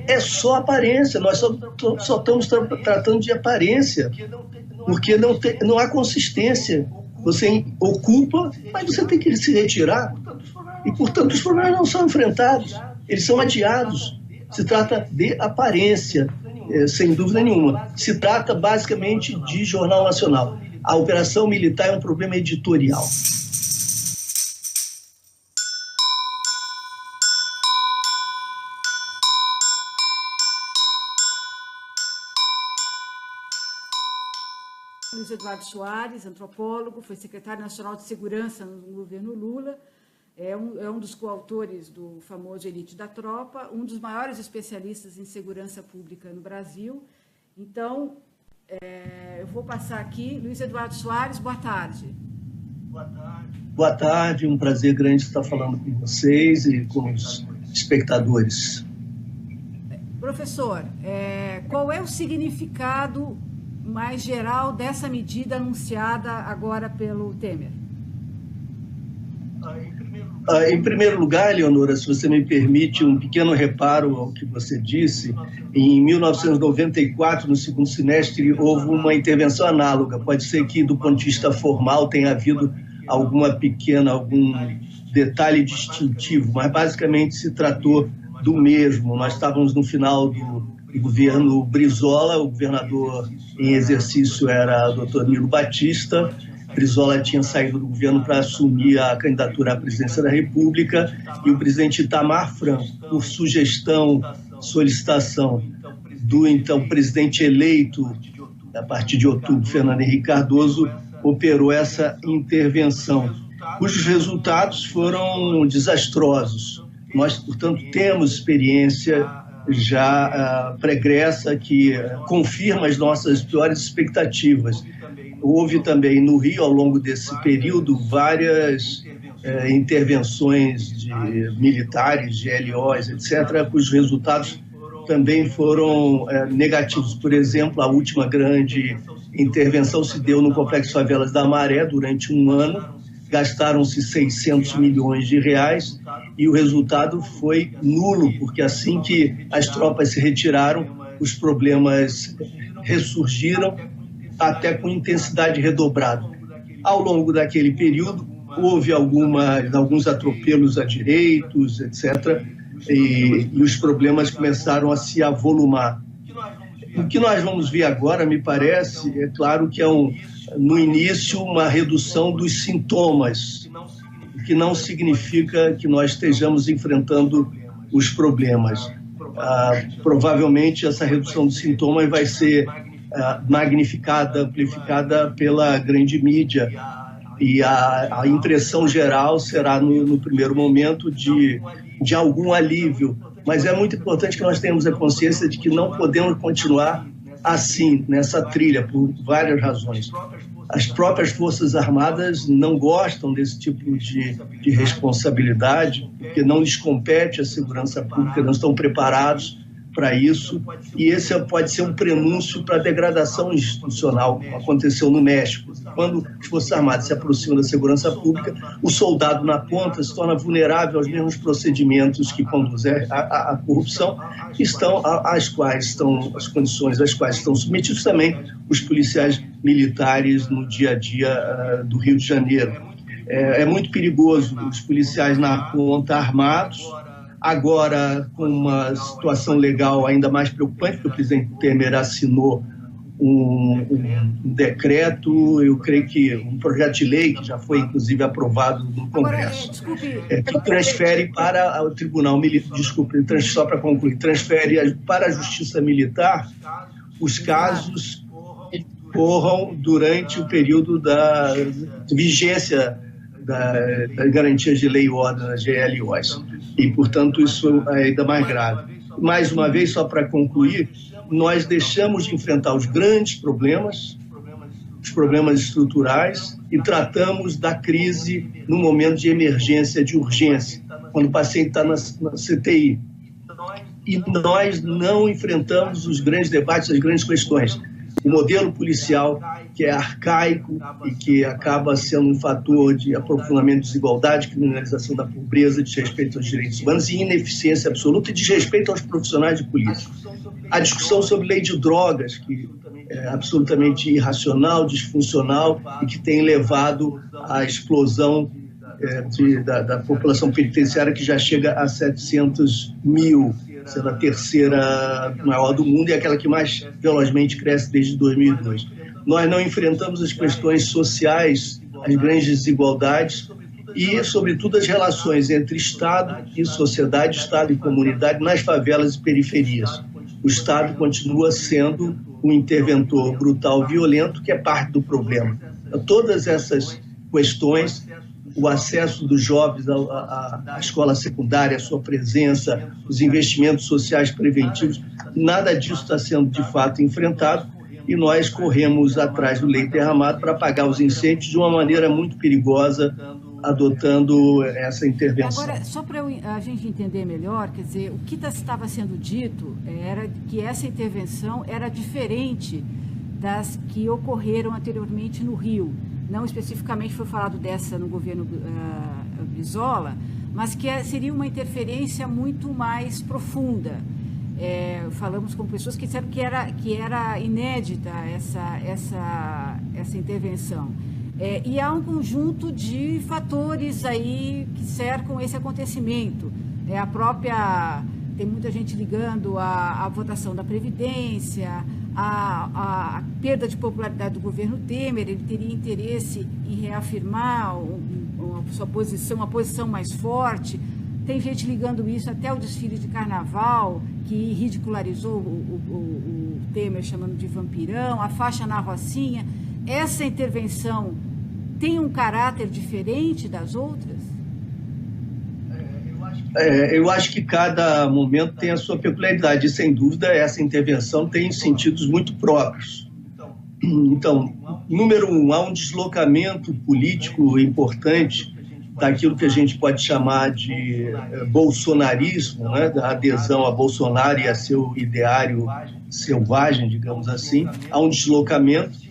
É só aparência, nós só estamos tratando de aparência, porque não há consistência. Você ocupa, mas você tem que se retirar. E, portanto, os problemas não são enfrentados, eles são adiados. Se trata de aparência, sem dúvida nenhuma. Se trata, basicamente, de Jornal Nacional. A operação militar é um problema editorial. Luiz Eduardo Soares, antropólogo, foi secretário nacional de segurança no governo Lula, é um dos coautores do famoso Elite da Tropa, um dos maiores especialistas em segurança pública no Brasil. Então, eu vou passar aqui. Luiz Eduardo Soares, boa tarde. Boa tarde, um prazer grande estar falando com vocês e com os espectadores. Professor, qual é o significado mais geral dessa medida anunciada agora pelo Temer? Em primeiro lugar, Leonora, se você me permite um pequeno reparo ao que você disse, em 1994, no segundo semestre, houve uma intervenção análoga. Pode ser que, do ponto de vista formal, tenha havido algum detalhe distintivo, mas basicamente se tratou do mesmo. Nós estávamos no final do governo Brizola, o governador em exercício era o Dr. Nilo Batista. Brizola tinha saído do governo para assumir a candidatura à presidência da República e o presidente Itamar Franco, por solicitação do então presidente eleito, a partir de outubro, Fernando Henrique Cardoso, operou essa intervenção, cujos resultados foram desastrosos. Nós, portanto, temos experiência já pregressa que confirma as nossas piores expectativas. Houve também no Rio, ao longo desse período, várias intervenções de militares, de LOs, etc., cujos resultados também foram negativos. Por exemplo, a última grande intervenção se deu no Complexo Favelas da Maré durante um ano. Gastaram-se 600 milhões de reais e o resultado foi nulo, porque assim que as tropas se retiraram, os problemas ressurgiram, até com intensidade redobrada. Ao longo daquele período, houve alguns atropelos a direitos, etc., e os problemas começaram a se avolumar. O que nós vamos ver agora, me parece, é claro que no início, uma redução dos sintomas, o que não significa que nós estejamos enfrentando os problemas. Provavelmente, essa redução dos sintomas vai ser magnificada, amplificada pela grande mídia, e a impressão geral será, no primeiro momento, de algum alívio. Mas é muito importante que nós tenhamos a consciência de que não podemos continuar assim, nessa trilha, por várias razões. As próprias Forças Armadas não gostam desse tipo de responsabilidade, porque não lhes compete a segurança pública, não estão preparados para isso, e esse pode ser um prenúncio para a degradação institucional, como aconteceu no México. Quando as Forças Armadas se aproximam da segurança pública, o soldado na ponta se torna vulnerável aos mesmos procedimentos que conduzem à corrupção, as condições às quais estão submetidos também os policiais militares no dia a dia do Rio de Janeiro. É muito perigoso os policiais na ponta armados. Agora, com uma situação legal ainda mais preocupante, porque o presidente Temer assinou um decreto, eu creio que um projeto de lei que já foi, inclusive, aprovado no Congresso, que transfere para o Tribunal Militar, só para concluir, transfere para a Justiça Militar os casos que corram durante o período da vigência das garantias de lei e ordem, das GLOs. E, portanto, isso é ainda mais grave. Mais uma vez, só para concluir, nós deixamos de enfrentar os grandes problemas, os problemas estruturais, e tratamos da crise no momento de emergência, de urgência, quando o paciente está na CTI. E nós não enfrentamos os grandes debates, as grandes questões. o modelo policial, que é arcaico e que acaba sendo um fator de aprofundamento de desigualdade, criminalização da pobreza, desrespeito aos direitos humanos e ineficiência absoluta e desrespeito aos profissionais de polícia. A discussão sobre lei de drogas, que é absolutamente irracional, disfuncional e que tem levado à explosão da população penitenciária, que já chega a 700 mil, sendo a terceira maior do mundo e aquela que mais velozmente cresce desde 2002. Nós não enfrentamos as questões sociais, as grandes desigualdades e, sobretudo, as relações entre Estado e sociedade, Estado e comunidade nas favelas e periferias. O Estado continua sendo um interventor brutal, violento, que é parte do problema. Todas essas questões, o acesso dos jovens à escola secundária, a sua presença, os investimentos sociais preventivos, nada disso está sendo de fato enfrentado e nós corremos atrás do leite derramado para apagar os incêndios de uma maneira muito perigosa, adotando essa intervenção. Agora, só para a gente entender melhor, quer dizer, o que estava sendo dito era que essa intervenção era diferente das que ocorreram anteriormente no Rio. Não especificamente foi falado dessa no governo Brizola, mas que seria uma interferência muito mais profunda. Falamos com pessoas que disseram que era inédita essa intervenção. E há um conjunto de fatores aí que cercam esse acontecimento. Tem muita gente ligando a votação da Previdência, a perda de popularidade do governo Temer. Ele teria interesse em reafirmar uma posição mais forte. Tem gente ligando isso até ao desfile de carnaval, que ridicularizou o Temer, chamando de vampirão, a faixa na Rocinha. Essa intervenção tem um caráter diferente das outras? Eu acho que cada momento tem a sua peculiaridade e, sem dúvida, essa intervenção tem sentidos muito próprios. Então, número um, há um deslocamento político importante daquilo que a gente pode chamar de bolsonarismo, né? Da adesão a Bolsonaro e a seu ideário selvagem, digamos assim. Há um deslocamento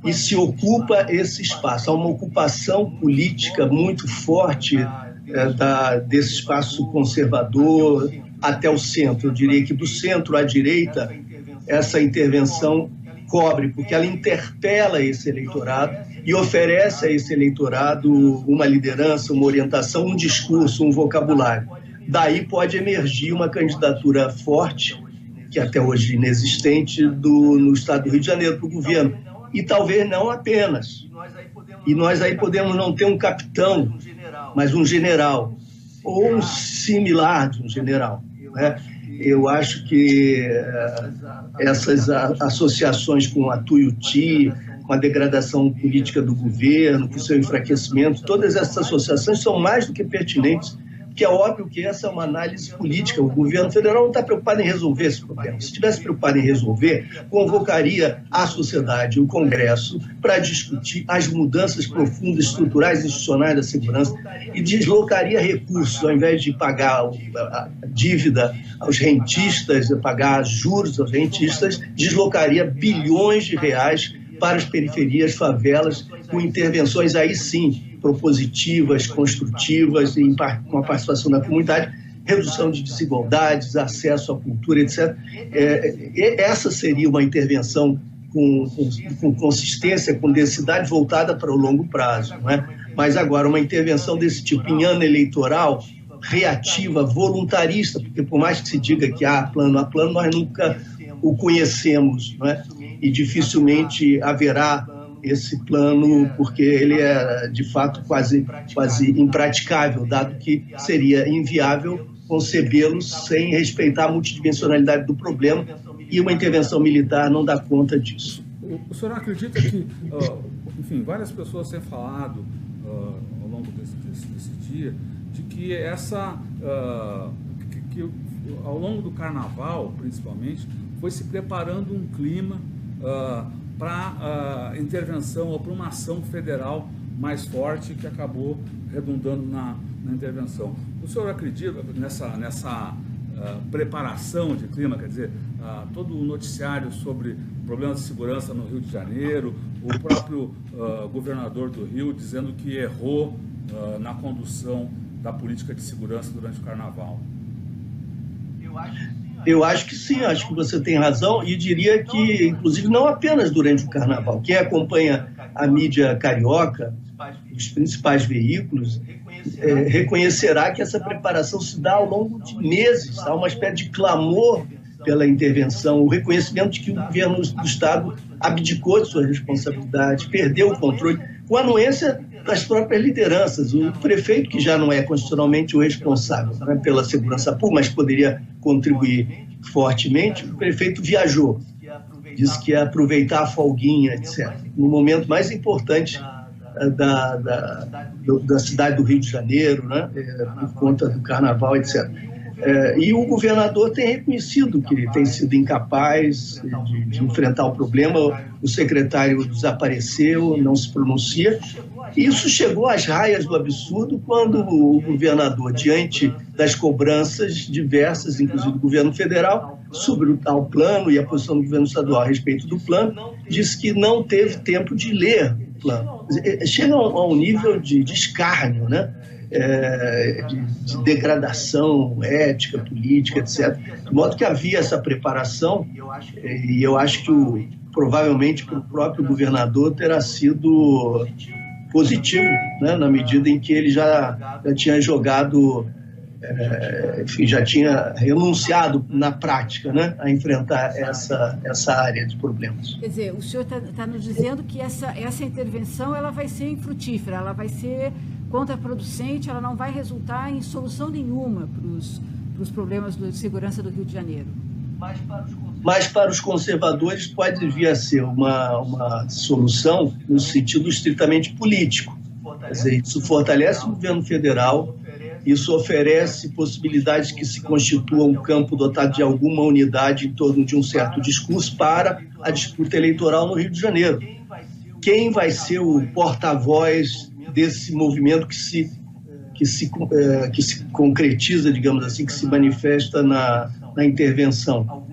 e se ocupa esse espaço. Há uma ocupação política muito forte desse espaço conservador até o centro. Eu diria que do centro à direita, essa intervenção cobre, porque ela interpela esse eleitorado e oferece a esse eleitorado uma liderança, uma orientação, um discurso, um vocabulário. Daí pode emergir uma candidatura forte, que até hoje inexistente, no estado do Rio de Janeiro para o governo. E talvez não apenas. E nós aí podemos não ter um capitão, mas um general, ou um similar de um general, né? Eu acho que essas associações com a Tuiuti, com a degradação política do governo, com o seu enfraquecimento, todas essas associações são mais do que pertinentes, porque é óbvio que essa é uma análise política. O governo federal não está preocupado em resolver esse problema. Se estivesse preocupado em resolver, convocaria a sociedade, o Congresso, para discutir as mudanças profundas, estruturais e institucionais da segurança e deslocaria recursos, ao invés de pagar a dívida aos rentistas, pagar juros aos rentistas, deslocaria bilhões de reais para as periferias, favelas, com intervenções aí sim propositivas, construtivas, e com a participação da comunidade, redução de desigualdades, acesso à cultura, etc. Essa seria uma intervenção com consistência, com densidade voltada para o longo prazo, não é? Mas agora uma intervenção desse tipo em ano eleitoral, reativa, voluntarista, porque por mais que se diga que há plano, nós nunca o conhecemos, não é? E dificilmente haverá esse plano, porque ele é, de fato, quase impraticável, dado que seria inviável concebê-lo sem respeitar a multidimensionalidade do problema, e uma intervenção militar não dá conta disso. O senhor acredita que, enfim, várias pessoas têm falado ao longo desse dia, de que que ao longo do carnaval, principalmente, foi se preparando um clima para intervenção ou para uma ação federal mais forte que acabou redundando na intervenção. O senhor acredita nessa preparação de clima, quer dizer, todo o noticiário sobre problemas de segurança no Rio de Janeiro, o próprio governador do Rio dizendo que errou na condução da política de segurança durante o Carnaval? Eu acho que sim, acho que você tem razão, e diria que, inclusive, não apenas durante o Carnaval. Quem acompanha a mídia carioca, os principais veículos, reconhecerá que essa preparação se dá ao longo de meses. Há uma espécie de clamor pela intervenção, o reconhecimento de que o governo do Estado abdicou de sua responsabilidade, perdeu o controle, com a anuência das próprias lideranças. O prefeito, que já não é constitucionalmente o responsável, né, pela segurança pública, mas poderia contribuir fortemente, o prefeito viajou, disse que ia aproveitar a folguinha, etc., no momento mais importante da cidade do Rio de Janeiro, né, por conta do Carnaval, etc. E o governador tem reconhecido que tem sido incapaz de enfrentar o problema. O secretário desapareceu, não se pronuncia. Isso chegou às raias do absurdo quando o governador, diante das cobranças diversas, inclusive do governo federal, sobre o tal plano e a posição do governo estadual a respeito do plano, disse que não teve tempo de ler o plano. Chega a um nível de escárnio, né? De degradação ética, política, etc. De modo que havia essa preparação, e eu acho que provavelmente para o próprio governador terá sido positivo, né, na medida em que ele já tinha jogado, enfim, já tinha renunciado na prática, né, a enfrentar essa área de problemas. Quer dizer, o senhor está nos dizendo que essa intervenção ela vai ser infrutífera, ela vai ser contraproducente, ela não vai resultar em solução nenhuma para os problemas de segurança do Rio de Janeiro. Mas para os conservadores pode vir a ser uma solução no sentido estritamente político. Quer dizer, isso fortalece o governo federal, isso oferece possibilidades que se constitua um campo dotado de alguma unidade em torno de um certo discurso para a disputa eleitoral no Rio de Janeiro. Quem vai ser o porta-voz desse movimento que se concretiza, digamos assim, que se manifesta na intervenção?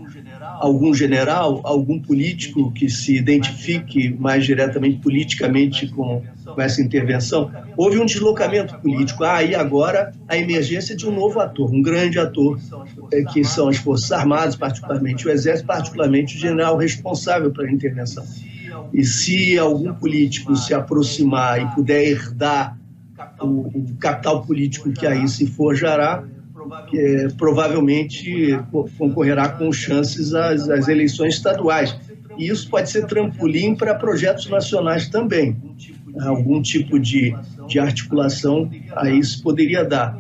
Algum general, algum político que se identifique mais diretamente politicamente com essa intervenção? Houve um deslocamento político. E agora a emergência de um novo ator, um grande ator, que são as Forças Armadas, particularmente o Exército, particularmente o general responsável pela intervenção. E se algum político se aproximar e puder herdar o capital político que aí se forjará, provavelmente concorrerá com chances às eleições estaduais. E isso pode ser trampolim para projetos nacionais também. Algum tipo de articulação aí se poderia dar.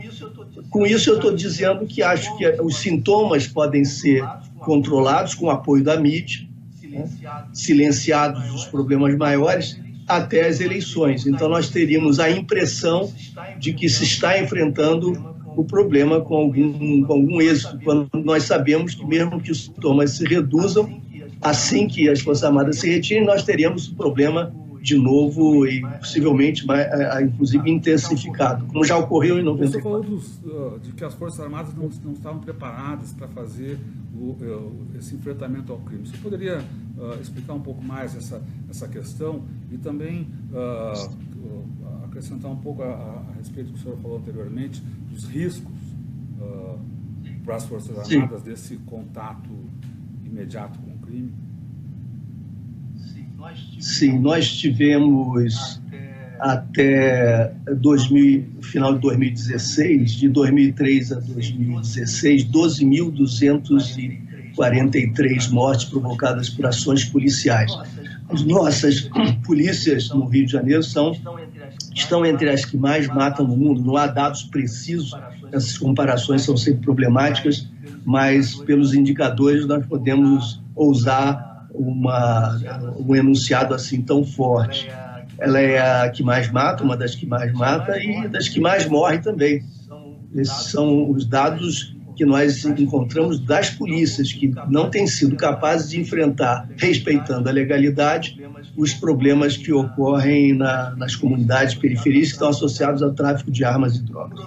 Com isso, eu estou dizendo que acho que os sintomas podem ser controlados com o apoio da mídia, né? Silenciados os problemas maiores até as eleições. Então, nós teríamos a impressão de que se está enfrentando o problema com algum êxito, quando nós sabemos que mesmo que os sintomas se reduzam, assim que as Forças Armadas se retirem, nós teríamos o problema de novo e possivelmente, inclusive, intensificado, como já ocorreu em 94. Você falou de que as Forças Armadas não estavam preparadas para fazer esse enfrentamento ao crime. Você poderia explicar um pouco mais essa questão e também acrescentar um pouco a respeito do que o senhor falou anteriormente, dos riscos para as Forças Armadas desse contato imediato com o crime? Sim, nós tivemos até final de 2016, de 2003 a 2016, 12.243 mortes provocadas por ações policiais. As nossas polícias no Rio de Janeiro estão entre as que mais matam no mundo. Não há dados precisos, essas comparações são sempre problemáticas, mas pelos indicadores nós podemos ousar um enunciado assim tão forte. Ela é a que mais mata, uma das que mais mata e das que mais morre também. Esses são os dados que nós encontramos das polícias, que não têm sido capazes de enfrentar, respeitando a legalidade, os problemas que ocorrem nas comunidades periféricas que estão associados ao tráfico de armas e drogas.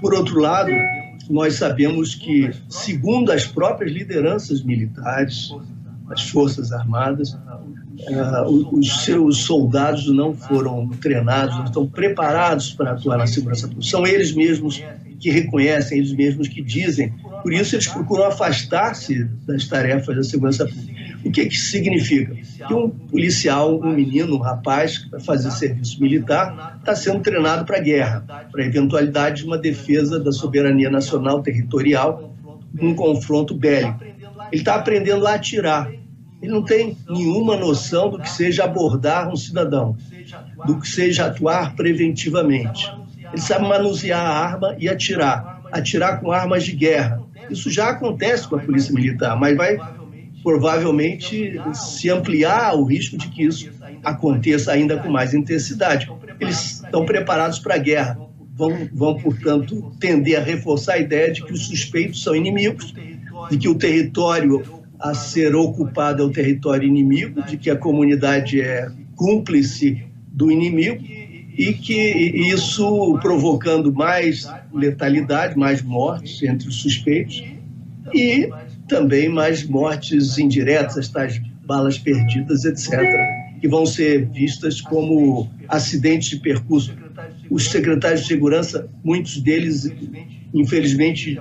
Por outro lado, nós sabemos que, segundo as próprias lideranças militares, as Forças Armadas, os seus soldados não foram treinados, não estão preparados para atuar na segurança pública. São eles mesmos que reconhecem, eles mesmos que dizem. Por isso, eles procuram afastar-se das tarefas da segurança pública. O que isso significa? Que um policial, um menino, um rapaz que vai fazer serviço militar está sendo treinado para a guerra, para a eventualidade de uma defesa da soberania nacional territorial, num confronto bélico. Ele está aprendendo a atirar. Ele não tem nenhuma noção do que seja abordar um cidadão, do que seja atuar preventivamente. Ele sabe manusear a arma e atirar com armas de guerra. Isso já acontece com a Polícia Militar, mas vai provavelmente se ampliar o risco de que isso aconteça ainda com mais intensidade. Eles estão preparados para a guerra, vão, portanto, tender a reforçar a ideia de que os suspeitos são inimigos, de que o território a ser ocupado é o território inimigo, de que a comunidade é cúmplice do inimigo e que isso provocando mais letalidade, mais mortes entre os suspeitos e também mais mortes indiretas, as tais balas perdidas, etc., que vão ser vistas como acidentes de percurso. Os secretários de segurança, muitos deles, infelizmente,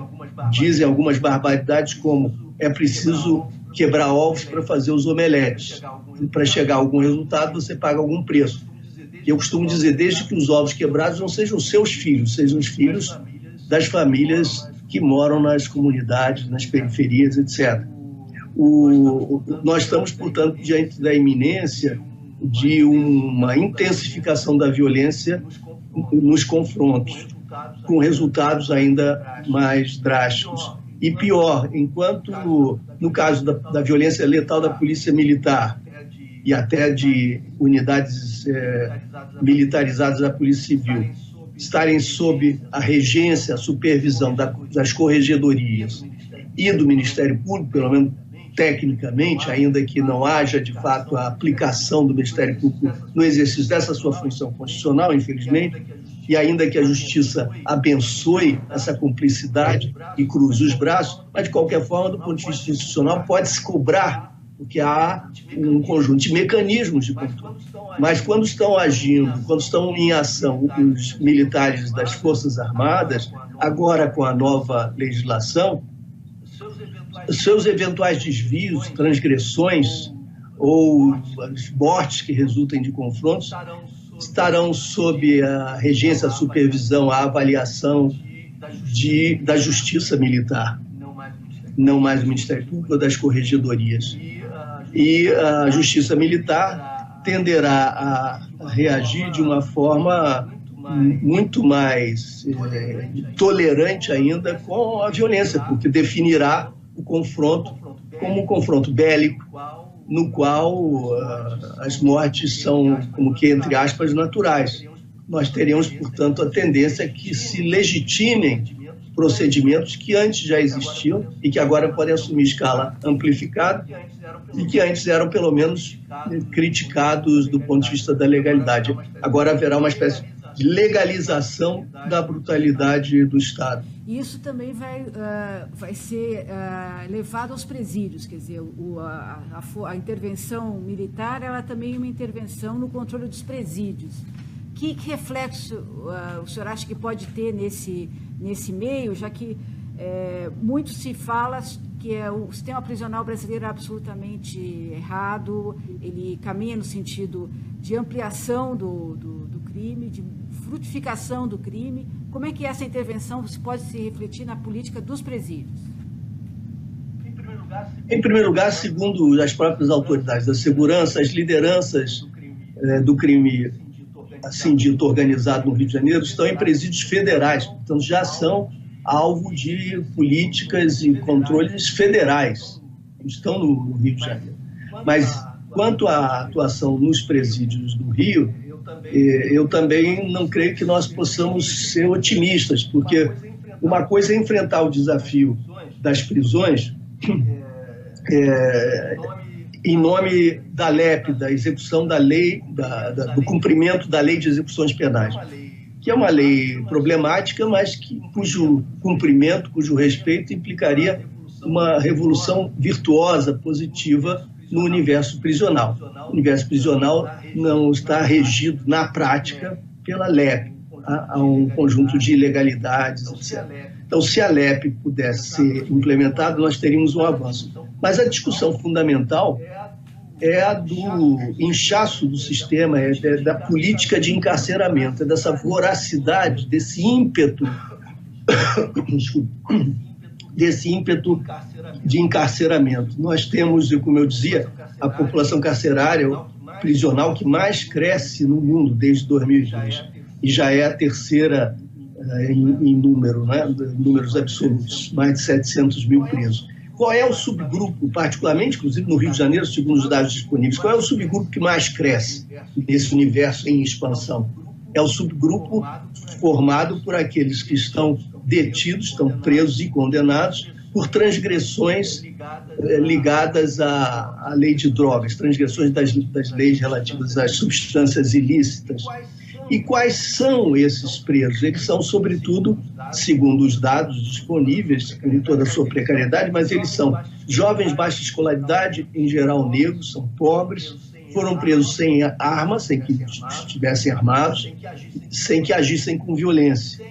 dizem algumas barbaridades como é preciso quebrar ovos para fazer os omeletes. Para chegar a algum resultado, você paga algum preço. Eu costumo dizer, desde que os ovos quebrados não sejam seus filhos, sejam os filhos das famílias que moram nas comunidades, nas periferias, etc. Nós estamos, portanto, diante da iminência de uma intensificação da violência nos confrontos, com resultados ainda mais drásticos. E pior, enquanto no caso da violência letal da Polícia Militar e até de unidades militarizadas da Polícia Civil estarem sob a regência, a supervisão das corregedorias e do Ministério Público, pelo menos tecnicamente, ainda que não haja, de fato, a aplicação do Ministério Público no exercício dessa sua função constitucional, infelizmente, e ainda que a Justiça abençoe essa cumplicidade e cruze os braços, mas, de qualquer forma, do ponto de vista institucional, pode-se cobrar, porque há um conjunto de mecanismos de controle. Mas quando estão agindo, quando estão em ação os militares das Forças Armadas, agora com a nova legislação, seus eventuais desvios, transgressões ou as mortes que resultem de confrontos estarão sob a regência, a supervisão, a avaliação da Justiça Militar, não mais do Ministério Público ou das corregedorias. E a Justiça Militar tenderá a reagir de uma forma muito mais tolerante ainda com a violência, porque definirá o confronto como um confronto bélico, no qual as mortes são, como que, entre aspas, naturais. Nós teremos, portanto, a tendência que se legitimem procedimentos que antes já existiam e que agora podem assumir escala amplificada e que antes eram, pelo menos, criticados do ponto de vista da legalidade. Agora haverá uma espécie de legalização da brutalidade do Estado. Isso também vai ser levado aos presídios, quer dizer, a intervenção militar, ela também é uma intervenção no controle dos presídios. Que reflexo o senhor acha que pode ter nesse meio, já que muito se fala que o sistema prisional brasileiro é absolutamente errado, ele caminha no sentido de ampliação do crime, de frutificação do crime. Como é que essa intervenção pode se refletir na política dos presídios? Em primeiro lugar, segundo as próprias autoridades da segurança, as lideranças do crime assim dito organizado no Rio de Janeiro estão em presídios federais, portanto já são alvo de políticas e controles federais, estão no Rio de Janeiro. Mas quanto à atuação nos presídios do Rio, eu também não creio que nós possamos ser otimistas, porque uma coisa é enfrentar o desafio das prisões em nome da LEP, da execução da lei, do cumprimento da lei de execuções penais, que é uma lei problemática, mas cujo cumprimento, cujo respeito implicaria uma revolução virtuosa, positiva no universo prisional. O universo prisional não está regido, na prática, pela LEP. Há um conjunto de ilegalidades, etc. Então, se a LEP pudesse ser implementada, nós teríamos um avanço. Mas a discussão fundamental é a do inchaço do sistema, da política de encarceramento, é dessa voracidade, desse ímpeto de encarceramento. Nós temos, como eu dizia, a população carcerária prisional que mais cresce no mundo desde 2002 e já é a terceira em número, né? Números absolutos, mais de 700 mil presos. Qual é o subgrupo, particularmente, inclusive no Rio de Janeiro, segundo os dados disponíveis, qual é o subgrupo que mais cresce nesse universo em expansão? É o subgrupo formado por aqueles que estão detidos, estão presos e condenados por transgressões ligadas à lei de drogas, transgressões das leis relativas às substâncias ilícitas. E quais são esses presos? Eles são, sobretudo, segundo os dados disponíveis, em toda a sua precariedade, mas eles são jovens de baixa escolaridade, em geral negros, são pobres, foram presos sem arma, sem que estivessem armados, sem que agissem com violência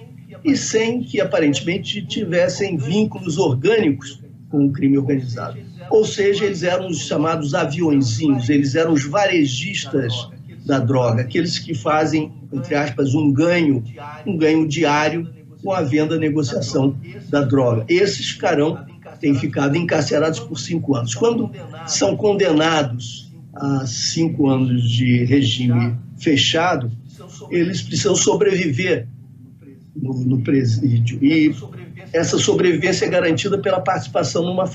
e sem que, aparentemente, tivessem vínculos orgânicos com o crime organizado. Ou seja, eles eram os chamados aviõezinhos, eles eram os varejistas da droga, aqueles que fazem, entre aspas, um ganho diário com a venda e negociação da droga. Esses têm ficado encarcerados por 5 anos. Quando são condenados a 5 anos de regime fechado, eles precisam sobreviver no presídio. E essa sobrevivência é garantida pela participação numa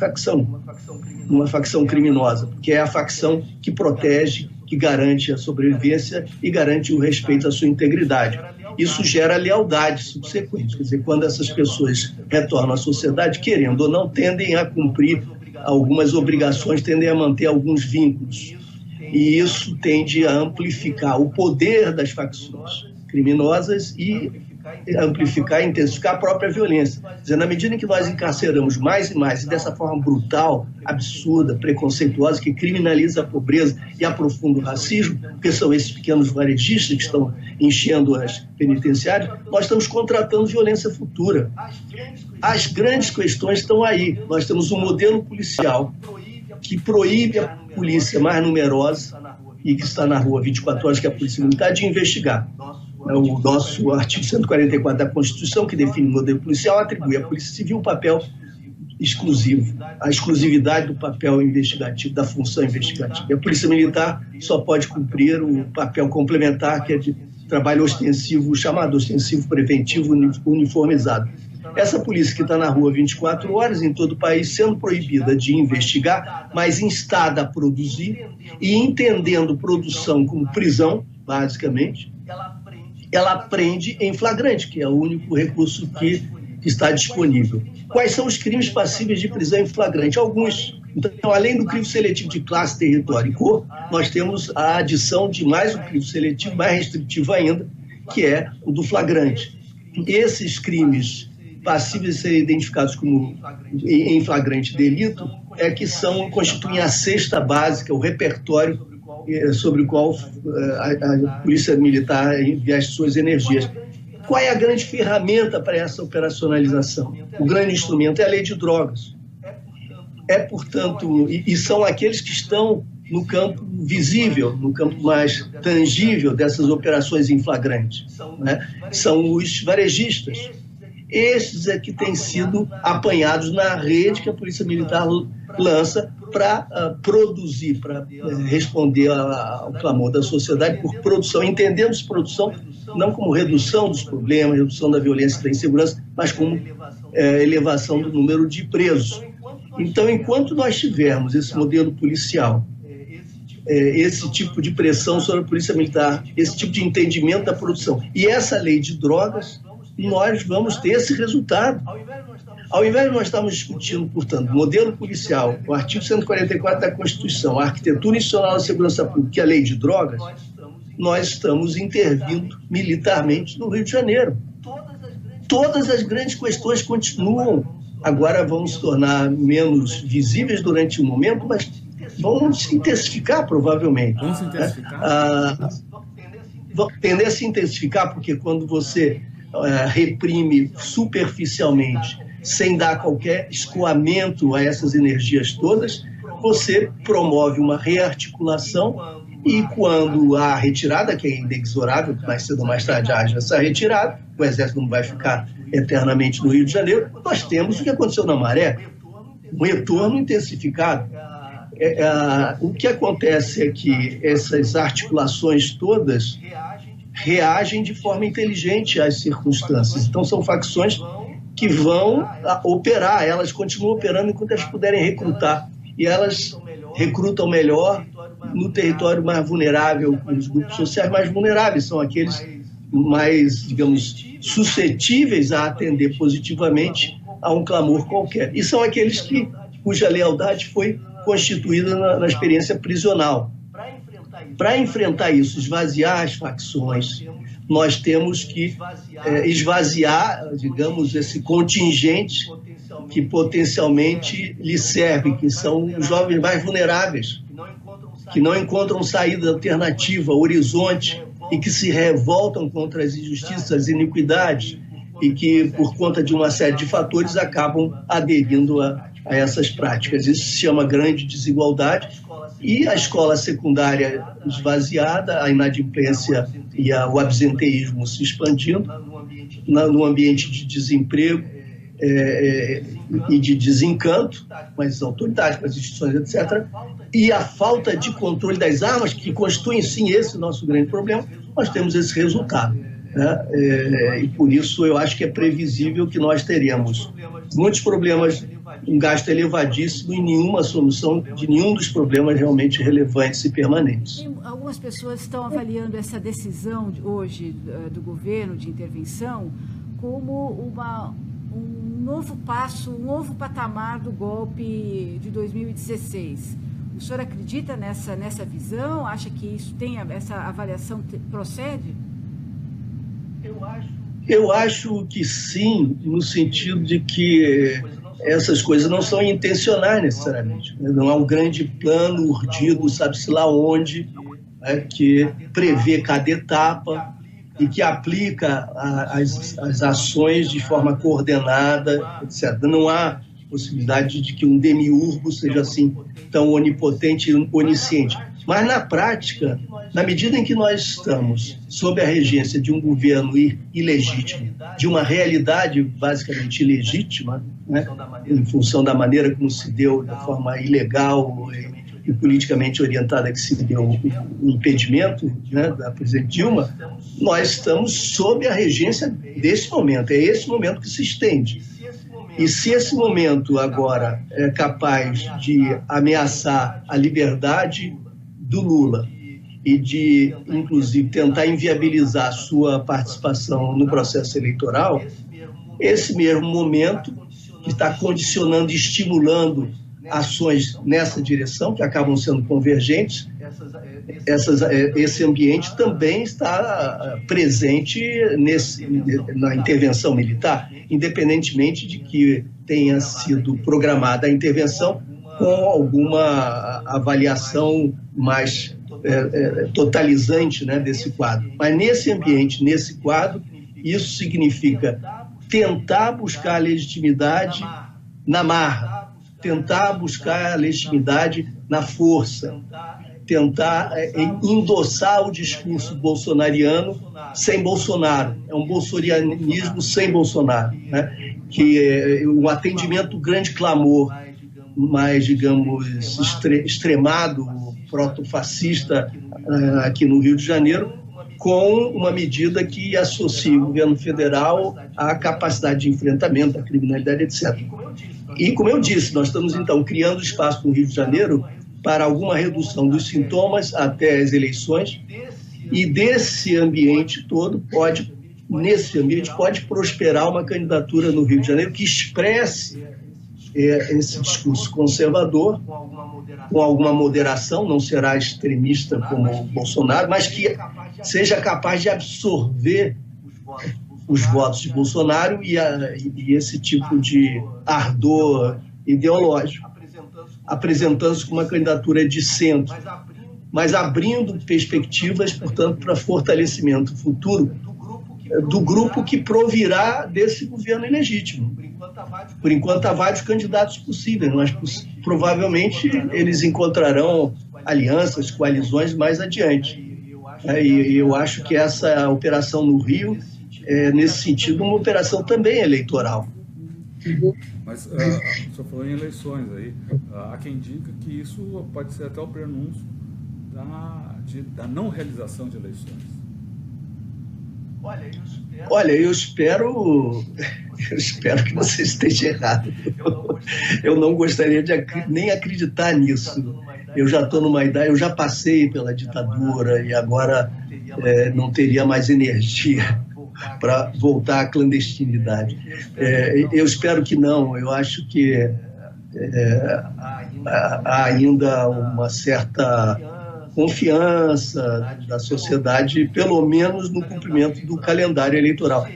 facção criminosa, porque é a facção que protege, que garante a sobrevivência e garante o respeito à sua integridade. Isso gera lealdade subsequente. Quer dizer, quando essas pessoas retornam à sociedade, querendo ou não, tendem a cumprir algumas obrigações, tendem a manter alguns vínculos. E isso tende a amplificar o poder das facções criminosas e amplificar e intensificar a própria violência. Quer dizer, na medida em que nós encarceramos mais e mais, e dessa forma brutal, absurda, preconceituosa, que criminaliza a pobreza e aprofunda o racismo, porque são esses pequenos varejistas que estão enchendo as penitenciárias, nós estamos contratando violência futura. As grandes questões estão aí. Nós temos um modelo policial que proíbe a polícia mais numerosa e que está na rua 24 horas, que é a Polícia Militar, de investigar. O nosso artigo 144 da Constituição, que define o modelo policial, atribui à Polícia Civil um papel exclusivo, a exclusividade do papel investigativo, da função investigativa. E a Polícia Militar só pode cumprir o papel complementar, que é de trabalho ostensivo, chamado ostensivo preventivo uniformizado. Essa polícia que está na rua 24 horas em todo o país, sendo proibida de investigar, mas instada a produzir e entendendo produção como prisão, basicamente, ela prende em flagrante, que é o único recurso que está disponível. Quais são os crimes passíveis de prisão em flagrante? Alguns. Então, além do crivo seletivo de classe, território e cor, nós temos a adição de mais um crivo seletivo, mais restritivo ainda, que é o do flagrante. Esses crimes passíveis de serem identificados como em flagrante delito constituem a cesta básica, o repertório sobre o qual a Polícia Militar investe suas energias. Qual é a grande ferramenta para essa operacionalização? O grande instrumento é a lei de drogas. Portanto, e são aqueles que estão no campo visível, no campo mais tangível dessas operações em flagrante, né? São os varejistas. Esses é que têm sido apanhados na rede que a Polícia Militar lança para produzir, para responder ao clamor da sociedade por produção, entendendo-se produção não como redução dos problemas, redução da violência e da insegurança, mas como elevação do número de presos. Então, enquanto nós tivermos esse modelo policial, esse tipo de pressão sobre a Polícia Militar, esse tipo de entendimento da produção e essa lei de drogas, nós vamos ter esse resultado. Ao invés de nós estarmos discutindo, portanto, modelo policial, o artigo 144 da Constituição, a arquitetura institucional da segurança pública e a lei de drogas, nós estamos intervindo militarmente no Rio de Janeiro. Todas as grandes questões continuam. Agora vão se tornar menos visíveis durante um momento, mas vão se intensificar provavelmente. Vão se intensificar? Tender a se intensificar, porque quando você reprime superficialmente, sem dar qualquer escoamento a essas energias todas, você promove uma rearticulação e quando há retirada, que é inexorável, mais cedo ou mais tarde haja essa retirada, o Exército não vai ficar eternamente no Rio de Janeiro, nós temos o que aconteceu na Maré, um retorno intensificado. O que acontece é que essas articulações todas reagem de forma inteligente às circunstâncias. Então, são facções que vão operar, elas continuam operando enquanto elas puderem recrutar. E elas recrutam melhor no território mais vulnerável, nos grupos sociais mais vulneráveis, são aqueles mais, digamos, suscetíveis a atender positivamente a um clamor qualquer. E são aqueles cuja lealdade foi constituída na experiência prisional. Para enfrentar isso, esvaziar as facções, nós temos que esvaziar, digamos, esse contingente que potencialmente lhe serve, que são os jovens mais vulneráveis, que não encontram saída alternativa, horizonte, e que se revoltam contra as injustiças, as iniquidades, e que, por conta de uma série de fatores, acabam aderindo a essas práticas. Isso se chama grande desigualdade, e a escola secundária esvaziada, a inadimplência e o absenteísmo se expandindo, no ambiente de desemprego e de desencanto com as autoridades, com as instituições, etc., e a falta de controle das armas, que constituem, sim, esse nosso grande problema, nós temos esse resultado. E por isso eu acho que é previsível que nós teremos muitos problemas, um gasto elevadíssimo e nenhuma solução de nenhum dos problemas realmente relevantes e permanentes. Algumas pessoas estão avaliando essa decisão hoje do governo de intervenção como um novo passo, um novo patamar do golpe de 2016. O senhor acredita nessa visão? Acha que isso essa avaliação procede? Eu acho que sim, no sentido de que essas coisas não são intencionais necessariamente. Não há um grande plano urdido, sabe-se lá onde, que prevê cada etapa e que aplica as ações de forma coordenada, etc. Não há possibilidade de que um demiurgo seja assim tão onipotente e onisciente. Mas, na prática, na medida em que nós estamos sob a regência de um governo ilegítimo, de uma realidade basicamente ilegítima, em função da maneira como se deu, da forma ilegal e politicamente orientada que se deu o impedimento da presidente Dilma, nós estamos sob a regência desse momento. É esse momento que se estende. E se esse momento agora é capaz de ameaçar a liberdade do Lula e de, inclusive, tentar inviabilizar a sua participação no processo eleitoral, esse mesmo momento que está condicionando e estimulando ações nessa direção, que acabam sendo convergentes, esse ambiente também está presente na intervenção militar, independentemente de que tenha sido programada a intervenção com alguma avaliação mais totalizante desse quadro. Mas nesse ambiente, nesse quadro, isso significa tentar buscar a legitimidade na marra, tentar buscar a legitimidade na força, tentar endossar o discurso bolsonariano sem Bolsonaro. É um bolsonianismo sem Bolsonaro, que é um atendimento do grande clamor mais, digamos, extremado, proto-fascista aqui no Rio de Janeiro, com uma medida que associa o governo federal à capacidade de enfrentamento da criminalidade, etc. E, como eu disse, nós estamos, então, criando espaço no Rio de Janeiro para alguma redução dos sintomas até as eleições, e desse ambiente todo pode prosperar uma candidatura no Rio de Janeiro que expresse esse discurso conservador, com alguma moderação, não será extremista como o Bolsonaro, mas que seja capaz de absorver os votos de Bolsonaro e esse tipo de ardor ideológico, apresentando-se como uma candidatura de centro, mas abrindo perspectivas, portanto, para fortalecimento futuro do grupo que provirá desse governo ilegítimo. Por enquanto, há vários candidatos possíveis, mas provavelmente eles encontrarão alianças, coalizões mais adiante. E eu acho que essa operação no Rio é, nesse sentido, uma operação também eleitoral. Mas o senhor falou em eleições aí. Há quem diga que isso pode ser até o prenúncio da não realização de eleições. Olha, eu espero que você esteja errado. Eu não gostaria de nem acreditar nisso. Eu já estou numa idade, eu já passei pela ditadura e agora não teria mais energia para voltar à clandestinidade. Eu espero que não. Eu acho que há ainda uma certa confiança da sociedade, pelo menos no cumprimento do calendário eleitoral.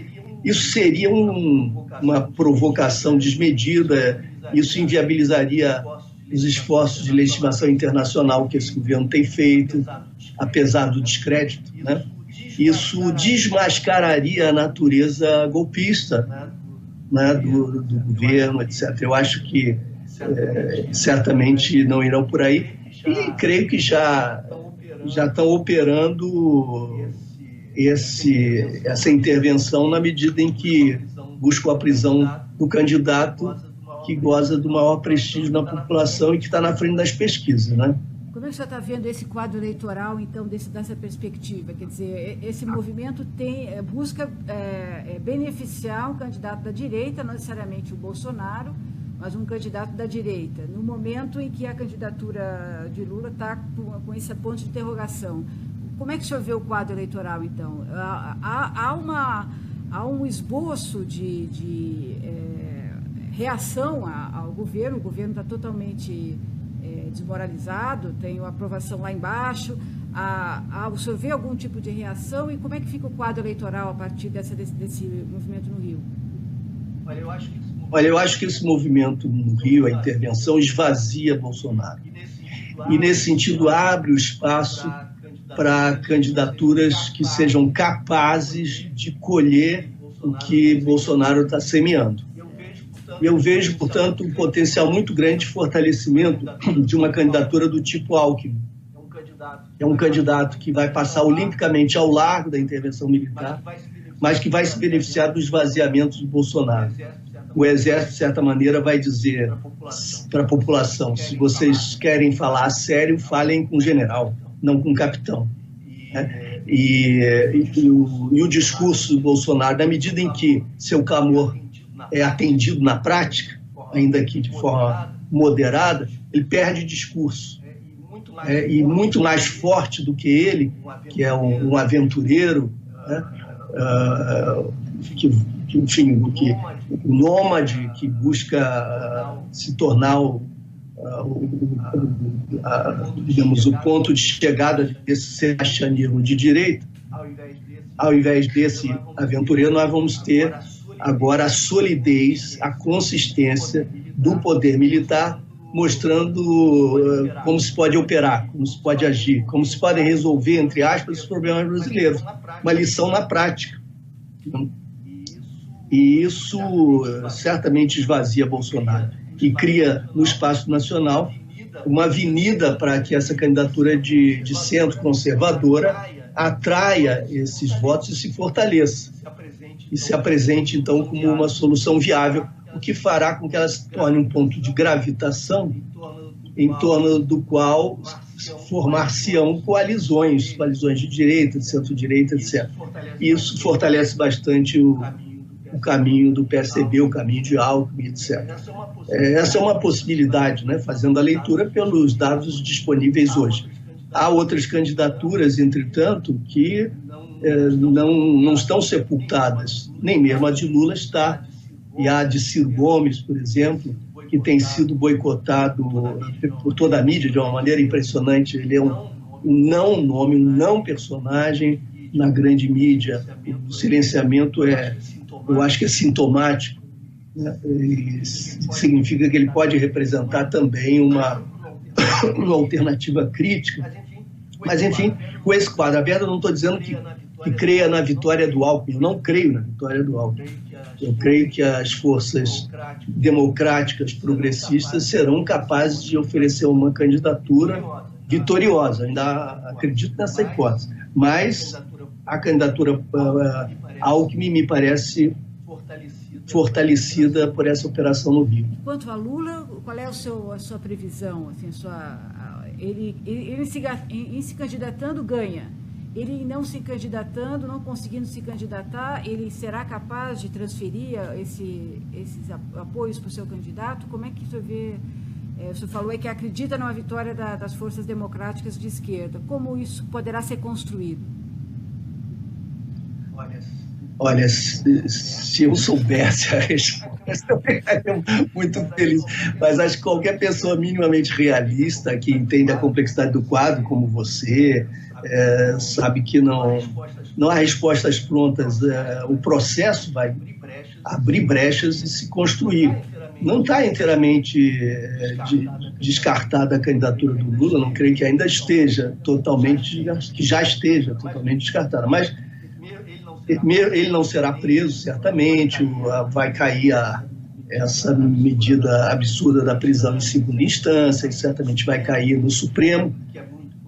Isso seria uma provocação desmedida, isso inviabilizaria os esforços de legitimação internacional que esse governo tem feito, apesar do descrédito, né? Isso desmascararia a natureza golpista, né, do governo, etc. Eu acho que certamente não irão por aí. E creio que já estão operando essa intervenção na medida em que buscam a prisão do candidato que goza do maior prestígio na população e que está na frente das pesquisas, né? Como é que o senhor está vendo esse quadro eleitoral, então, dessa perspectiva? Quer dizer, esse movimento busca beneficiar um candidato da direita, não necessariamente o Bolsonaro, mas um candidato da direita, no momento em que a candidatura de Lula está com esse ponto de interrogação. Como é que o senhor vê o quadro eleitoral, então? Há um esboço de reação ao governo, o governo está totalmente desmoralizado, tem a aprovação lá embaixo. O senhor vê algum tipo de reação e como é que fica o quadro eleitoral a partir desse movimento no Rio? Olha, eu acho que esse movimento no Rio, a intervenção, esvazia Bolsonaro. E, nesse sentido, abre o espaço para candidaturas que sejam capazes de colher o que Bolsonaro está semeando. Eu vejo, portanto, um potencial muito grande de fortalecimento de uma candidatura do tipo Alckmin. É um candidato que vai passar olimpicamente ao largo da intervenção militar, mas que vai se beneficiar do esvaziamento de Bolsonaro. O Exército, de certa maneira, vai dizer para a população: se vocês querem falar a sério, falem com o general, não com o capitão. E o discurso do Bolsonaro, na medida em que seu clamor é atendido na prática, ainda que de forma moderada, ele perde discurso. E muito mais forte do que ele, que é um aventureiro, né? O nômade que busca se tornar digamos, o ponto de chegada desse sebastianismo de direita. Ao invés desse aventureiro, nós vamos ter agora a solidez, a consistência do poder militar, mostrando como se pode operar, como se pode agir, como se podem resolver, entre aspas, os problemas brasileiros. Uma lição na prática. E isso certamente esvazia Bolsonaro e cria no espaço nacional uma avenida para que essa candidatura de centro conservadora atraia esses votos e se fortaleça. E se apresente, então, como uma solução viável, o que fará com que ela se torne um ponto de gravitação em torno do qual formar-se-ão coalizões de direita, de centro-direita, etc. E isso fortalece bastante o caminho do PSDB, o caminho de Alckmin, etc. Essa é uma possibilidade, né, fazendo a leitura pelos dados disponíveis hoje. Há outras candidaturas, entretanto, que não estão sepultadas, nem mesmo a de Lula está. E a de Ciro Gomes, por exemplo, que tem sido boicotado por toda a mídia de uma maneira impressionante. Ele é um não nome, um não personagem na grande mídia. O silenciamento eu acho que é sintomático, né? Significa que ele pode representar também uma alternativa crítica. Mas, enfim, com esse quadro aberto, eu não estou dizendo que creia na vitória do Alckmin. Eu não creio na vitória do Alckmin. Eu creio que as forças democráticas progressistas serão capazes de oferecer uma candidatura vitoriosa. Ainda acredito nessa hipótese. Mas a candidatura Alckmin me parece fortalecida por essa operação no Rio. Quanto a Lula, qual é a sua previsão? Assim, ele se candidatando, ganha. Ele não se candidatando, não conseguindo se candidatar, ele será capaz de transferir esses apoios para o seu candidato? Como é que o senhor vê? O senhor falou que acredita numa vitória das forças democráticas de esquerda. Como isso poderá ser construído? Olha, se eu soubesse a resposta, eu ficaria muito feliz. Mas acho que qualquer pessoa minimamente realista, que entende a complexidade do quadro, como você, sabe que não há respostas prontas. O processo vai abrir brechas e se construir. Não está inteiramente descartada a candidatura do Lula, não creio que ainda esteja totalmente, que já esteja totalmente descartada. Mas ele não será preso, certamente, vai cair essa medida absurda da prisão em segunda instância, e certamente vai cair no Supremo,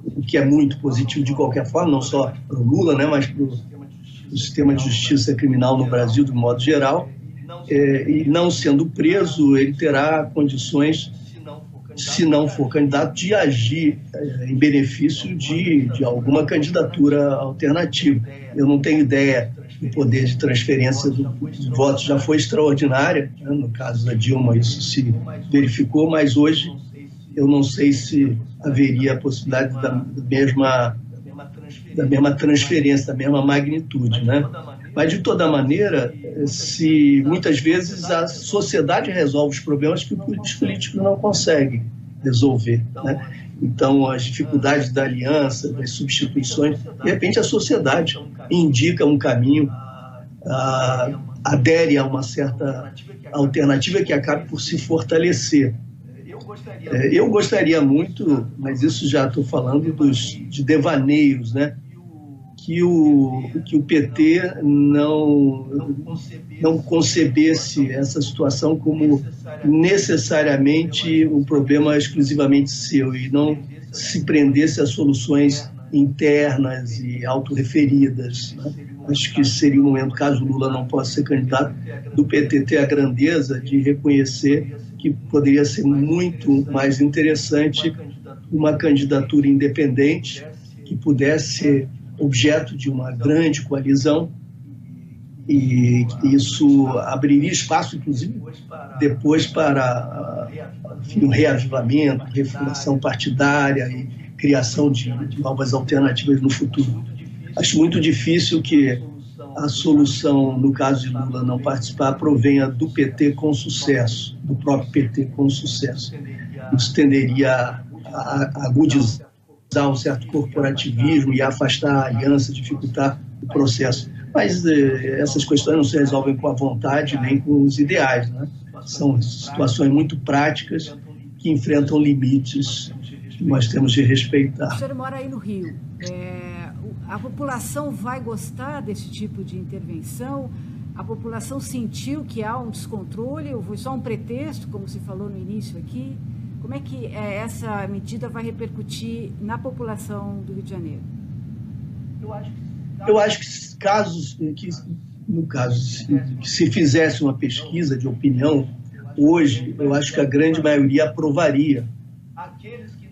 o que é muito positivo de qualquer forma, não só para o Lula, né, mas para o sistema de justiça criminal no Brasil, de modo geral. E não sendo preso, ele terá condições, se não for candidato, de agir em benefício de alguma candidatura alternativa. Eu não tenho ideia do poder de transferência dos votos, já foi extraordinária, né? No caso da Dilma isso se verificou, mas hoje eu não sei se haveria a possibilidade da mesma transferência, da mesma magnitude, né? Mas, de toda maneira, se muitas vezes a sociedade resolve os problemas que os políticos não conseguem resolver, né? Então, as dificuldades da aliança, das substituições, de repente a sociedade indica um caminho, adere a uma certa alternativa que acabe por se fortalecer. Eu gostaria muito, mas isso já estou falando de devaneios, né? Que o PT não concebesse essa situação como necessariamente um problema exclusivamente seu e não se prendesse a soluções internas e autorreferidas, né? Acho que seria um momento, caso Lula não possa ser candidato, do PT ter a grandeza de reconhecer que poderia ser muito mais interessante uma candidatura independente que pudesse ser objeto de uma grande coalizão, e isso abriria espaço, inclusive, depois para um reavivamento, reformulação partidária e criação de novas alternativas no futuro. Acho muito difícil que a solução, no caso de Lula não participar, provenha do PT com sucesso, do próprio PT com sucesso. Isso tenderia a agudizar um certo corporativismo e afastar a aliança, dificultar o processo. Mas essas questões não se resolvem com a vontade nem com os ideais, né? São situações muito práticas que enfrentam limites que nós temos de respeitar. O senhor mora aí no Rio. A população vai gostar desse tipo de intervenção? A população sentiu que há um descontrole ou foi só um pretexto, como se falou no início aqui? Como é que essa medida vai repercutir na população do Rio de Janeiro? Eu acho que no caso, se fizesse uma pesquisa de opinião, hoje, eu acho que a grande maioria aprovaria.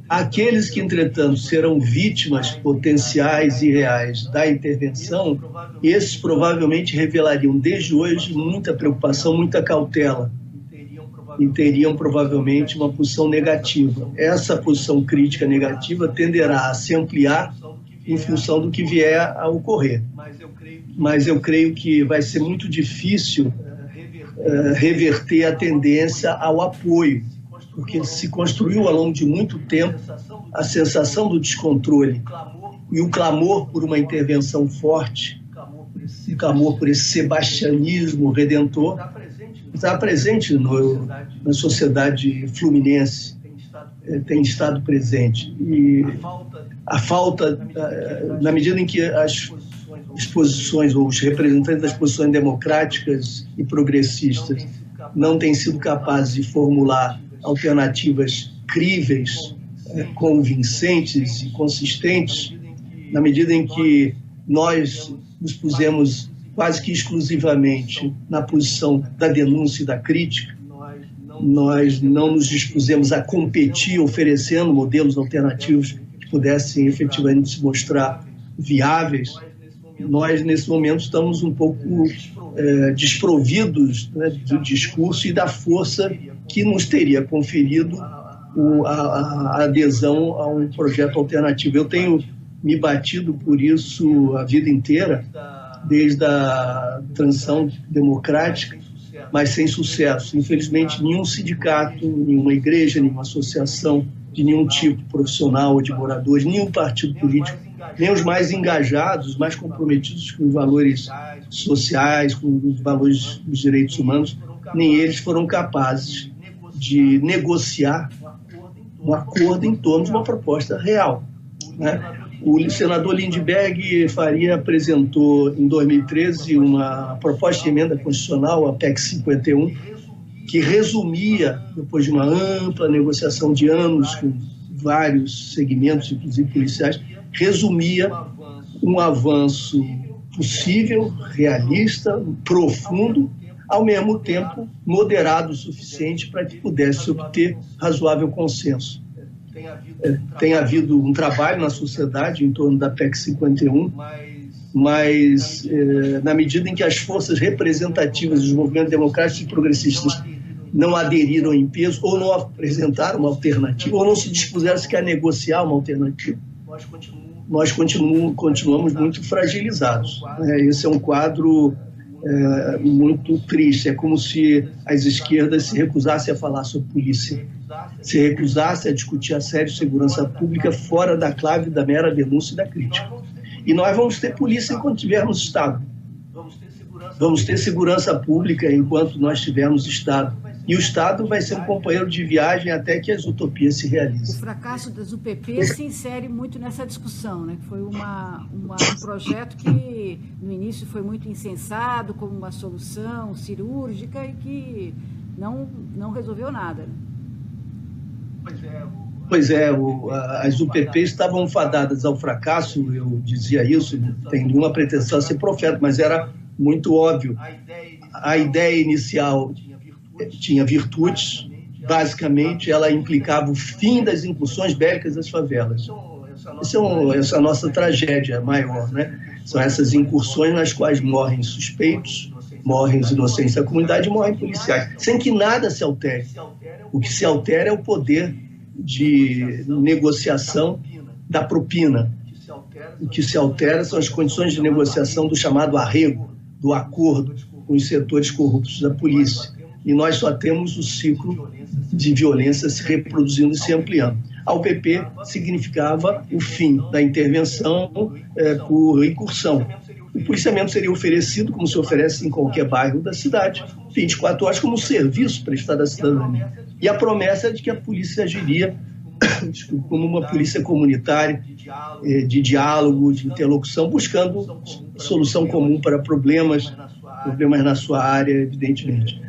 Aqueles que, entretanto, serão vítimas potenciais e reais da intervenção, esses provavelmente revelariam, desde hoje, muita preocupação, muita cautela, e teriam provavelmente uma posição negativa. Essa posição crítica negativa tenderá a se ampliar em função do que vier a ocorrer. Mas eu creio que vai ser muito difícil reverter a tendência ao apoio, porque se construiu ao longo de muito tempo a sensação do descontrole e o clamor por uma intervenção forte, o clamor por esse sebastianismo redentor, está presente na sociedade fluminense, tem estado presente. E a falta, na medida em que as posições, ou os representantes das posições democráticas e progressistas não têm sido capazes de formular alternativas críveis, convincentes e consistentes, na medida em que nós nos pusemos quase que exclusivamente na posição da denúncia e da crítica, nós não nos dispusemos a competir oferecendo modelos alternativos que pudessem efetivamente se mostrar viáveis. Nós, nesse momento, estamos um pouco desprovidos, né, do discurso e da força que nos teria conferido a adesão a um projeto alternativo. Eu tenho me batido por isso a vida inteira, desde a transição democrática, mas sem sucesso. Infelizmente, nenhum sindicato, nenhuma igreja, nenhuma associação de nenhum tipo, profissional ou de moradores, nenhum partido político, nem os mais engajados, os mais comprometidos com os valores sociais, com os valores dos direitos humanos, nem eles foram capazes de negociar um acordo em torno de uma proposta real, né? O senador Lindbergh Faria apresentou em 2013 uma proposta de emenda constitucional, a PEC 51, que resumia, depois de uma ampla negociação de anos com vários segmentos, inclusive policiais, resumia um avanço possível, realista, profundo, ao mesmo tempo moderado o suficiente para que pudesse obter razoável consenso. Tem havido um trabalho na sociedade em torno da PEC 51, mas na medida em que as forças representativas dos movimentos democráticos e progressistas não aderiram em peso, ou não apresentaram uma alternativa, ou não se dispuseram sequer a negociar uma alternativa, nós continuamos muito fragilizados. Esse é um quadro muito triste. É como se as esquerdas se recusassem a falar sobre polícia, se recusassem a discutir a sério segurança pública fora da clave da mera denúncia e da crítica. E nós vamos ter polícia enquanto tivermos Estado. Vamos ter segurança pública enquanto nós tivermos Estado. E o Estado vai ser um companheiro de viagem até que as utopias se realizem. O fracasso das UPP se insere muito nessa discussão, né? Foi um projeto que, no início, foi muito incensado como uma solução cirúrgica e que não resolveu nada. Pois é, as UPP estavam fadadas ao fracasso, eu dizia isso, não tem nenhuma pretensão a ser profeta, mas era muito óbvio. A ideia inicial tinha virtudes, basicamente ela implicava o fim das incursões bélicas das favelas. Essa é a nossa tragédia maior, né? São essas incursões nas quais morrem suspeitos, morrem os inocentes da comunidade e morrem policiais, sem que nada se altere. O que se altera é o poder de negociação da propina. O que se altera são as condições de negociação do chamado arrego, do acordo com os setores corruptos da polícia. E nós só temos o ciclo de violência se reproduzindo e se ampliando. A UPP significava o fim da intervenção por incursão. O policiamento seria oferecido, como se oferece em qualquer bairro da cidade, 24 horas como serviço prestado à cidadania. E a promessa de que a polícia agiria como uma polícia comunitária, de diálogo, de interlocução, buscando solução comum para problemas na sua área, evidentemente.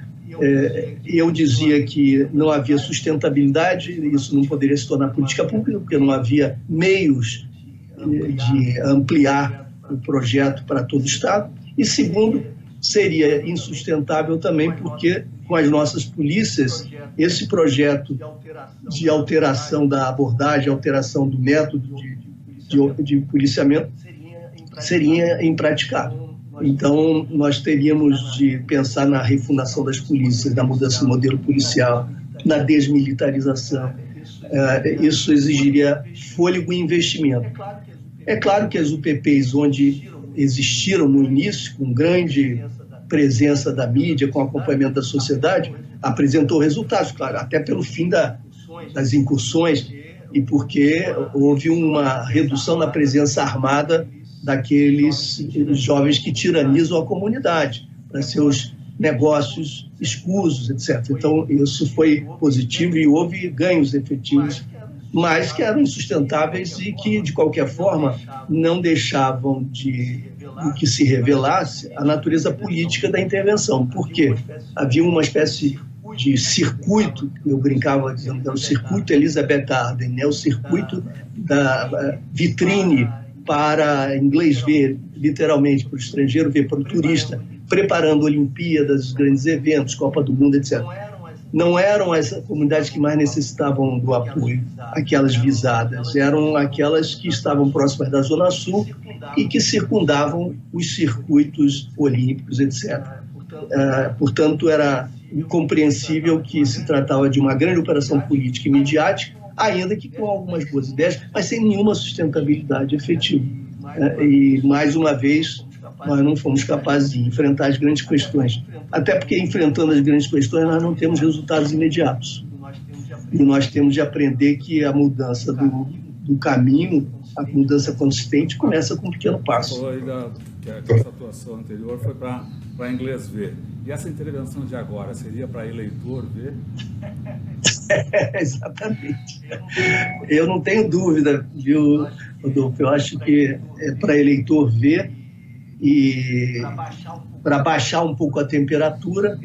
Eu dizia que não havia sustentabilidade, isso não poderia se tornar política pública, porque não havia meios de ampliar o projeto para todo o Estado. E, segundo, seria insustentável também porque, com as nossas polícias, esse projeto de alteração da abordagem, alteração do método de policiamento seria impraticável. Então, nós teríamos de pensar na refundação das polícias, na mudança do modelo policial, na desmilitarização. Isso exigiria fôlego e investimento. É claro que as UPPs, onde existiram no início, com grande presença da mídia, com acompanhamento da sociedade, apresentou resultados, claro, até pelo fim das incursões e porque houve uma redução na presença armada daqueles jovens que tiranizam a comunidade para seus negócios escusos, etc. Então, isso foi positivo e houve ganhos efetivos, mas que eram insustentáveis e que, de qualquer forma, não deixavam de que se revelasse a natureza política da intervenção. Por quê? Havia uma espécie de circuito, eu brincava dizendo que era o circuito Elizabeth Arden, né? O circuito da vitrine para inglês ver, literalmente, para o estrangeiro ver, para o turista, preparando Olimpíadas, grandes eventos, Copa do Mundo, etc. Não eram as comunidades que mais necessitavam do apoio, aquelas visadas, eram aquelas que estavam próximas da Zona Sul e que circundavam os circuitos olímpicos, etc. Portanto, era incompreensível que se tratava de uma grande operação política e midiática, ainda que com algumas boas ideias, mas sem nenhuma sustentabilidade efetiva. E, mais uma vez, nós não fomos capazes de enfrentar as grandes questões. Até porque, enfrentando as grandes questões, nós não temos resultados imediatos. E nós temos de aprender que a mudança do caminho, a mudança consistente, começa com um pequeno passo. Falou aí que essa atuação anterior foi para inglês ver. E essa intervenção de agora seria para eleitor ver? Exatamente. Eu não tenho dúvida, viu, Rodolfo? Eu acho que é para eleitor ver e para baixar um pouco a temperatura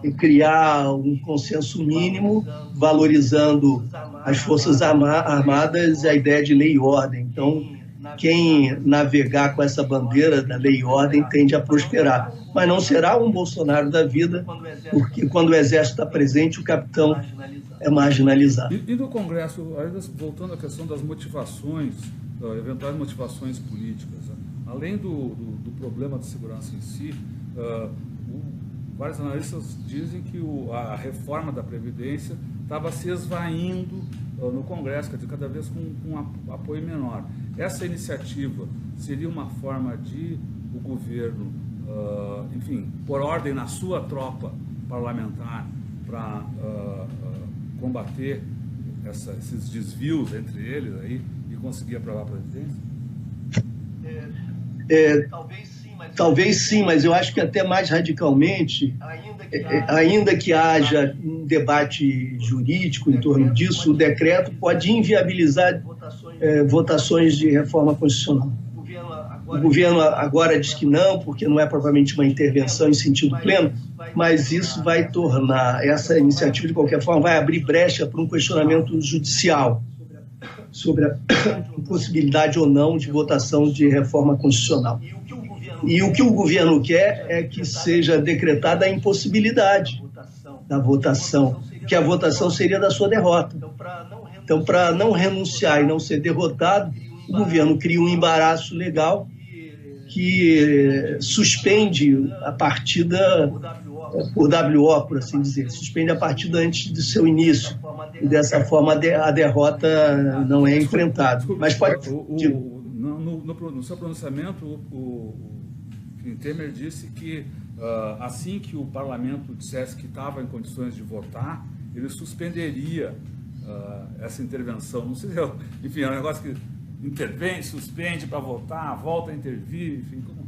e criar um consenso mínimo, valorizando as Forças Armadas e a ideia de lei e ordem. Então, quem navegar com essa bandeira da lei e ordem tende a prosperar. Mas não será um Bolsonaro da vida, porque quando o Exército está presente, o capitão é marginalizado. E no Congresso, ainda voltando à questão das motivações, eventuais motivações políticas, além do problema de segurança em si, vários analistas dizem que a reforma da Previdência estava se esvaindo no Congresso, quer dizer, cada vez com um apoio menor. Essa iniciativa seria uma forma de o governo, enfim, pôr ordem na sua tropa parlamentar para combater esses desvios entre eles aí e conseguir aprovar a Previdência? Talvez sim, mas eu acho que até mais radicalmente, ainda que haja um debate jurídico em torno disso, o decreto pode inviabilizar votações de reforma constitucional. O governo agora diz que não, porque não é propriamente uma intervenção em sentido pleno, mas isso vai tornar, essa iniciativa, de qualquer forma, vai abrir brecha para um questionamento judicial sobre a possibilidade ou não de votação de reforma constitucional. E o que o governo quer é que seja decretada a impossibilidade da votação, que a votação seria da sua derrota. Então, para não renunciar e não ser derrotado, o governo cria um embaraço legal que suspende a partida por WO, por assim dizer, suspende a partida antes do seu início. E dessa forma a derrota não é enfrentada. Mas pode... No seu pronunciamento, o Temer disse que assim que o parlamento dissesse que estava em condições de votar, ele suspenderia essa intervenção. Não sei, enfim, é um negócio que intervém, suspende para votar, volta a intervir, enfim, como...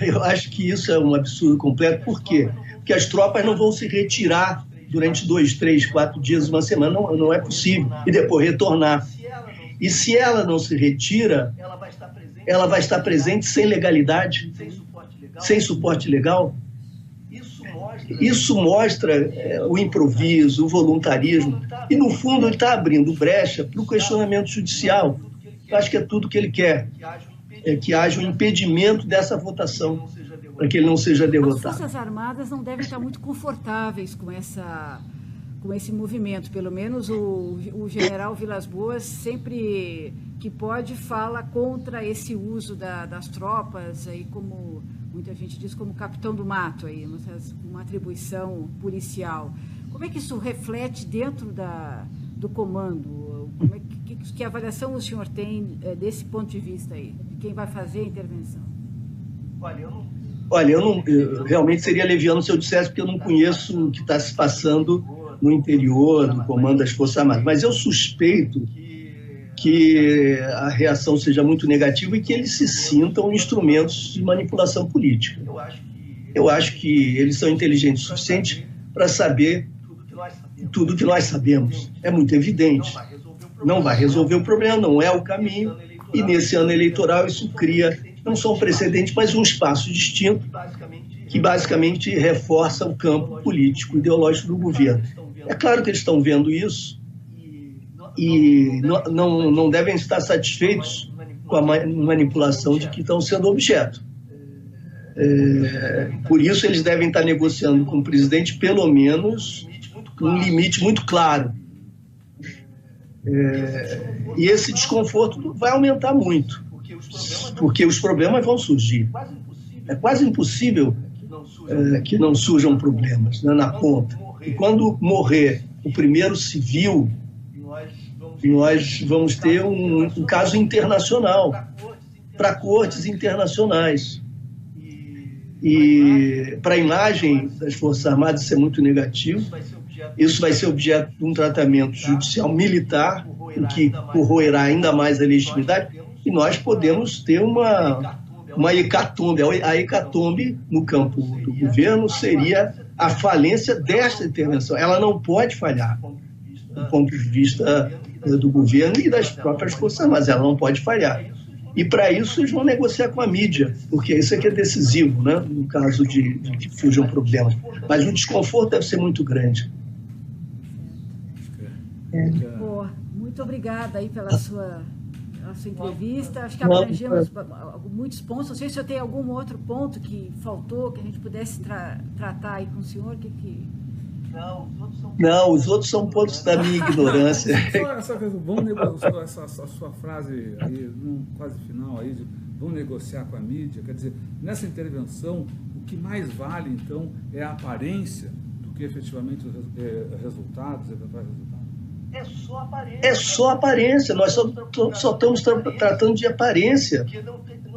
Eu acho que isso é um absurdo completo. Por quê? Porque as tropas não vão se retirar durante 2, 3, 4 dias, uma semana, não é possível, e depois retornar. E se ela não se retira, ela vai estar presente sem legalidade, sem suporte legal. Isso mostra o improviso, o voluntarismo, e no fundo ele está abrindo brecha para o questionamento judicial. Eu acho que é tudo que ele quer, é que haja um impedimento dessa votação, para que ele não seja derrotado. As Forças Armadas não devem estar muito confortáveis com esse movimento. Pelo menos o general Vilas Boas, sempre que pode, fala contra esse uso das tropas, aí, como muita gente diz, como capitão do mato, aí, uma atribuição policial. Como é que isso reflete dentro do comando? Que avaliação o senhor tem desse ponto de vista aí, de quem vai fazer a intervenção? Olha, Olha, eu realmente seria leviano se eu dissesse, porque eu não conheço o que está se passando no interior do comando das Forças Armadas, mas eu suspeito que a reação seja muito negativa e que eles se sintam instrumentos de manipulação política. Eu acho que eles são inteligentes o suficiente para saber tudo que nós sabemos. É muito evidente. Não vai resolver o problema, não é o caminho, e nesse ano eleitoral isso cria não só um precedente, mas um espaço distinto que basicamente reforça o campo político ideológico do governo. É claro que eles estão vendo isso e não devem estar satisfeitos com a manipulação de que estão sendo objeto. Por isso eles devem estar negociando com o presidente pelo menos um limite muito claro. E esse desconforto vai aumentar muito, porque os problemas vão surgir. É quase impossível que não surjam problemas, né, na ponta. E quando morrer o primeiro civil, nós vamos ter um caso internacional, para cortes internacionais. E para a imagem das Forças Armadas isso é muito negativo. Isso vai ser objeto de um tratamento judicial militar, o que corroerá ainda mais a legitimidade, e nós podemos ter uma hecatombe. A hecatombe no campo do governo seria a falência desta intervenção. Ela não pode falhar do ponto de vista do governo e das próprias Forças Armadas. Ela não pode falhar. E para isso eles vão negociar com a mídia, porque isso aqui é decisivo, né, no caso de que surjam problemas. Mas o desconforto deve ser muito grande. Boa. Muito obrigada aí pela sua entrevista. Acho que abrangemos muitos pontos. Não sei se eu tenho algum outro ponto que faltou, que a gente pudesse tratar aí com o senhor. Não, os outros são pontos da minha ignorância. Vamos negociar essa sua frase aí, quase final aí, vamos negociar com a mídia. Quer dizer, nessa intervenção, o que mais vale, então, é a aparência do que efetivamente os resultados, eventuais resultados? É só aparência. Nós só estamos tratando de aparência,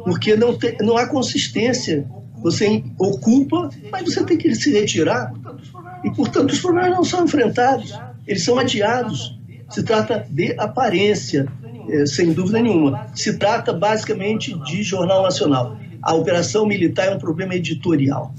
porque não há consistência. Você ocupa, mas você tem que se retirar. E, portanto, os problemas não são enfrentados, eles são adiados. Se trata de aparência, sem dúvida nenhuma. Se trata, basicamente, de Jornal Nacional. A operação militar é um problema editorial.